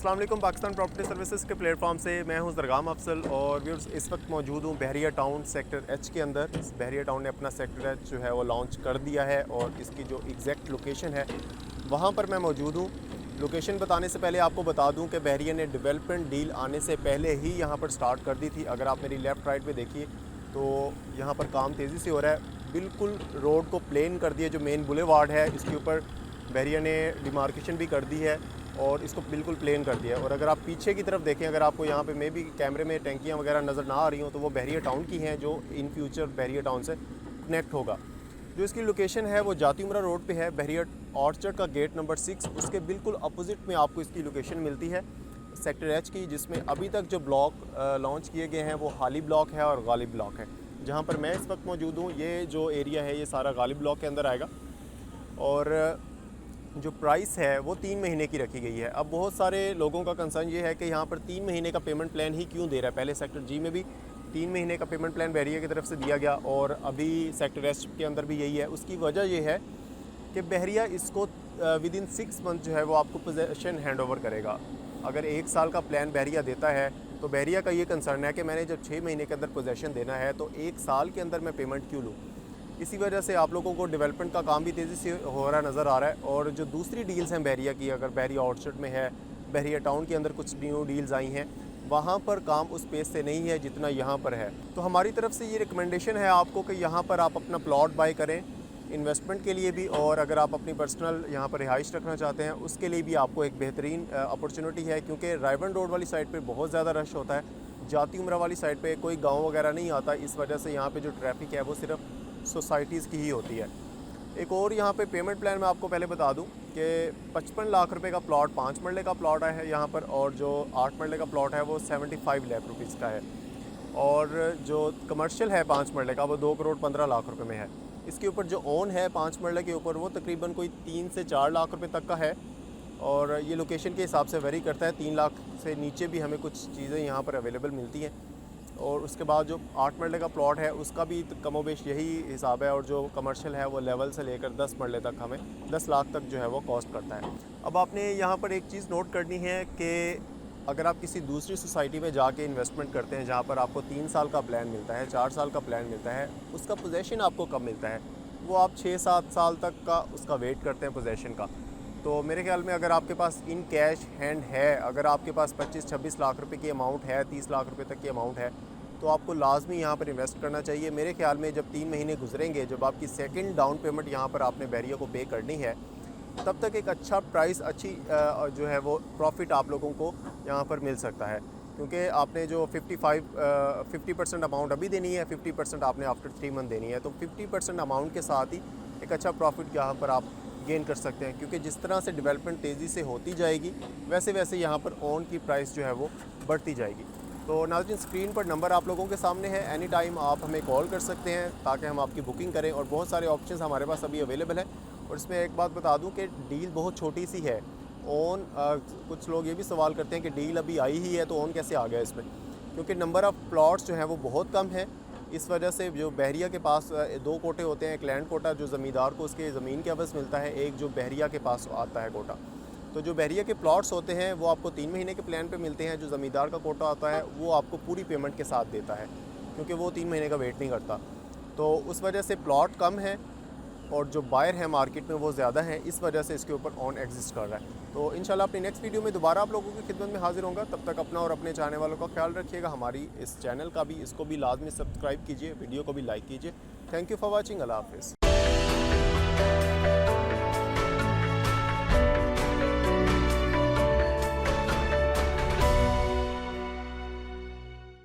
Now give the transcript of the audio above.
अस्सलाम वालेकुम। Pakistan property services के प्लेटफॉर्म से मैं हूं ज़रगाम अफसल और व्यूअर्स इस वक्त मौजूद हूं बहरिया टाउन सेक्टर एच के अंदर। इस बहरिया टाउन ने अपना सेक्टर एच जो है वो लॉन्च कर दिया है और इसकी जो एग्जैक्ट लोकेशन है वहां पर मैं मौजूद हूं। लोकेशन बताने से पहले आपको बता दूं कि बहरिया ने डेवलपमेंट डील आने से पहले ही यहां पर स्टार्ट कर दी थी। अगर आप मेरी लेफ़्ट राइट पे देखिए तो यहाँ पर काम तेज़ी से हो रहा है। बिल्कुल रोड को प्लेन कर दिया, जो मेन बुलेवार्ड है इसके ऊपर बहरिया ने डिमार्केशन भी कर दी है और इसको बिल्कुल प्लेन कर दिया है। और अगर आप पीछे की तरफ देखें, अगर आपको यहाँ पे मे भी कैमरे में टैंकियाँ वगैरह नज़र ना आ रही हों तो वो बहरिया टाउन की हैं, जो इन फ्यूचर बहरिया टाउन से कनेक्ट होगा। जो इसकी लोकेशन है वो जाती उमरा रोड पे है, बहरिया ऑर्चर्ड का गेट नंबर 6, उसके बिल्कुल अपोजिट में आपको इसकी लोकेशन मिलती है सेक्टर एच की, जिसमें अभी तक जो ब्लॉक लॉन्च किए गए हैं वो हाली ब्लॉक है और गालिब ब्लॉक है। जहाँ पर मैं इस वक्त मौजूद हूँ, ये जो एरिया है ये सारा गालिब ब्लॉक के अंदर आएगा और जो प्राइस है वो 3 महीने की रखी गई है। अब बहुत सारे लोगों का कंसर्न ये है कि यहाँ पर 3 महीने का पेमेंट प्लान ही क्यों दे रहा है। पहले सेक्टर जी में भी 3 महीने का पेमेंट प्लान बहरिया की तरफ से दिया गया और अभी सेक्टर एस के अंदर भी यही है। उसकी वजह ये है कि बहरिया इसको विद इन 6 मंथ जो है वो आपको पोजेसन हैंड ओवर करेगा। अगर 1 साल का प्लान बहरिया देता है तो बहरिया का ये कंसर्न है कि मैंने जब 6 महीने के अंदर पोजेसन देना है तो 1 साल के अंदर मैं पेमेंट क्यों लूँ। इसी वजह से आप लोगों को डेवलपमेंट का काम भी तेज़ी से हो रहा नज़र आ रहा है। और जो दूसरी डील्स हैं बहरिया की, अगर बहरिया आउटस्कर्ट में है, बहरिया टाउन के अंदर कुछ न्यू डील्स आई हैं, वहाँ पर काम उस पेस से नहीं है जितना यहाँ पर है। तो हमारी तरफ से ये रिकमेंडेशन है आपको कि यहाँ पर आप अपना प्लॉट बाय करें इन्वेस्टमेंट के लिए भी, और अगर आप अपनी पर्सनल यहाँ पर रिहाइश रखना चाहते हैं उसके लिए भी आपको एक बेहतरीन अपॉर्चुनिटी है। क्योंकि रायवन रोड वाली साइड पे बहुत ज़्यादा रश होता है, जाती उमरा वाली साइड पे कोई गांव वगैरह नहीं आता, इस वजह से यहाँ पे जो ट्रैफिक है वो सिर्फ सोसाइटीज़ की ही होती है। एक और यहाँ पे पेमेंट प्लान मैं आपको पहले बता दूँ कि 55 लाख रुपए का प्लॉट 5 मरले का प्लॉट है यहाँ पर, और जो 8 मरले का प्लॉट है वो 75 लाख रुपीज़ का है, और जो कमर्शियल है 5 मरले का वो 2 करोड़ 15 लाख रुपए में है। इसके ऊपर जो ओन है 5 मरले के ऊपर वो तकरीबन कोई 3 से 4 लाख रुपए तक का है, और ये लोकेशन के हिसाब से वेरी करता है। 3 लाख से नीचे भी हमें कुछ चीज़ें यहाँ पर अवेलेबल मिलती हैं। और उसके बाद जो 8 मरले का प्लॉट है उसका भी कमोबेश यही हिसाब है, और जो कमर्शियल है वो लेवल से लेकर 10 मरले तक हमें 10 लाख तक जो है वो कॉस्ट करता है। अब आपने यहाँ पर एक चीज़ नोट करनी है कि अगर आप किसी दूसरी सोसाइटी में जाके इन्वेस्टमेंट करते हैं जहाँ पर आपको 3 साल का प्लान मिलता है, 4 साल का प्लान मिलता है, उसका पोजेसन आपको कब मिलता है, वो आप 6-7 साल तक का उसका वेट करते हैं पोजेसन का। तो मेरे ख्याल में अगर आपके पास इन कैश हैंड है, अगर आपके पास 25-26 लाख रुपए की अमाउंट है, 30 लाख रुपए तक की अमाउंट है, तो आपको लाजमी यहाँ पर इन्वेस्ट करना चाहिए। मेरे ख्याल में जब 3 महीने गुजरेंगे, जब आपकी सेकंड डाउन पेमेंट यहाँ पर आपने बहरिया को पे करनी है, तब तक एक अच्छा प्राइस, अच्छी जो है वो प्रॉफिट आप लोगों को यहाँ पर मिल सकता है। क्योंकि आपने जो 50% अमाउंट अभी देनी है, 50% आपने आफ्टर 3 मंथ देनी है, तो 50% अमाउंट के साथ ही एक अच्छा प्रॉफिट यहाँ पर आप गेन कर सकते हैं। क्योंकि जिस तरह से डेवलपमेंट तेज़ी से होती जाएगी वैसे वैसे यहाँ पर ओन की प्राइस जो है वो बढ़ती जाएगी। तो नाज़रीन, स्क्रीन पर नंबर आप लोगों के सामने है, एनी टाइम आप हमें कॉल कर सकते हैं ताकि हम आपकी बुकिंग करें। और बहुत सारे ऑप्शंस हमारे पास अभी अवेलेबल हैं। और इसमें एक बात बता दूं कि डील बहुत छोटी सी है। ओन कुछ लोग ये भी सवाल करते हैं कि डील अभी आई ही है तो ओन कैसे आ गया इसमें, क्योंकि नंबर ऑफ़ प्लॉट्स जो हैं वो बहुत कम है। इस वजह से जो बहरिया के पास 2 कोटे होते हैं, एक लैंड कोटा जो ज़मींदार को उसके ज़मीन के अवज़ मिलता है, एक जो बहरिया के पास आता है कोटा। तो जो बहरिया के प्लॉट्स होते हैं वो आपको 3 महीने के प्लान पे मिलते हैं। जो ज़मींदार का कोटा आता है वो आपको पूरी पेमेंट के साथ देता है, क्योंकि वो 3 महीने का वेट नहीं करता। तो उस वजह से प्लॉट कम है और जो बायर है मार्केट में वो ज़्यादा है, इस वजह से इसके ऊपर ऑन एग्जिस्ट कर रहा है। तो इंशाल्लाह अपनी नेक्स्ट वीडियो में दोबारा आप लोगों की खिदमत में हाजिर होगा। तब तक अपना और अपने चाहने वालों का ख्याल रखिएगा। हमारी इस चैनल का भी, इसको भी लाजमी सब्सक्राइब कीजिए, वीडियो को भी लाइक कीजिए। Thank you for watching. अल्लाह हाफिज़।